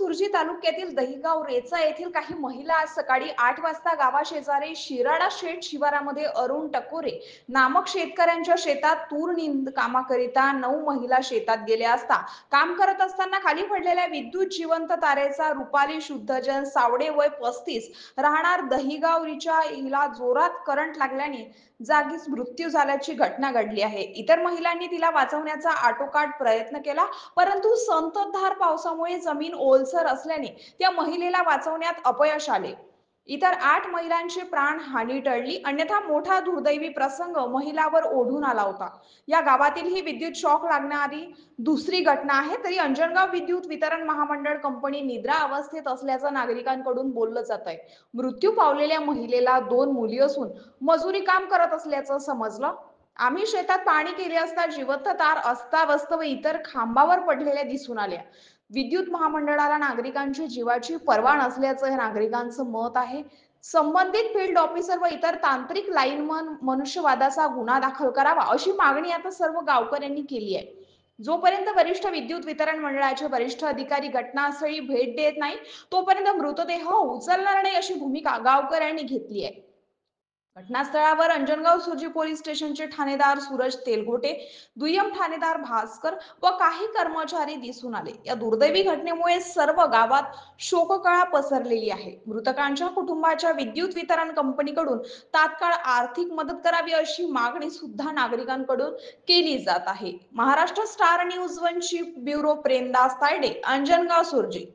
सुरजी तालुक्यातील दहिगाव रेचा येथील काही महिला आज सकाळी 8 वाजता गावाशेजारी शिराडा शेत शिवारामध्ये अरुण टकोरे नामक शेतकऱ्यांच्या शेतात तूर निंद कामाकरिता 9 महिला शेतात गेल्या असता काम करत असताना खाली पडलेल्या विद्युत जिवंत तारेचा रुपाली शुद्धजन सावडे वय 35 राहणार दहिगावरीच्या हिला जोरात करंट लागल्याने जागीच मृत्यू झाल्याची घटना घडली आहे। इतर महिलांनी तिला वाचवण्याचा आटोकाट प्रयत्न केला, परंतु संततधार पावसामुळे जमीन ओलसर असल्याने त्या महिलेला वाचवण्यात अपयश आले। इतर 8 महिलांची प्राणहानी टळली, अन्यथा मोठा दुर्दैवी प्रसंग महिलावर ओढून आला होता। या गावातील ही विद्युत शॉक लागणारी दुसरी घटना आहे। तरी अंजनगाव विद्युत वितरण महामंडळ कंपनी निद्रा अवस्थेत असल्याचं नागरिकांकडून बोललं जात आहे। मृत्यू पावलेल्या महिलेला 2 मुली असून मजुरी काम करत असल्याचं समजलं। आम्ही शेतात पाणी केले असता जिवंत तार अस्ताव्यस्त व इतर खांबावर पडलेल्या दिसून आल्या। विद्युत महामंडळाला नागरिकांच्या जीवाची पर्वा नसल्याचं हे नागरिकांचं मत आहे। संबंधित फील्ड ऑफिसर व इतर तांत्रिक लाईनमन मनुष्यवादाचा गुन्हा दाखल करावा अशी मागणी आता सर्व गावकऱ्यांनी केली आहे। जोपर्यंत वरिष्ठ विद्युत वितरण मंडळाचे वरिष्ठ अधिकारी घटनास्थळी भेट देत नाही, तोपर्यंत मृतदेह उचलणार नाही अशी भूमिका गावकऱ्यांनी घेतली आहे। घटनास्थळावर अंजनगाव सुर्जी पोलीस स्टेशनचे ठाणेदार सूरज तेलगोटे, दुय्यम ठाणेदार भास्कर व काही कर्मचारी दिसून आले। या दुर्दैवी घटनेमुळे सर्व गावात शोककळा पसरलेली आहे। मृतकांच्या कुटुंबाच्या विद्युत वितरण कंपनीकडून तात्काळ आर्थिक मदत करावी अशी मागणी सुद्धा नागरिकांकडून केली जात आहे। Maharashtra Star News one chief bureau Premdas Tayde, Anjangaon Surji.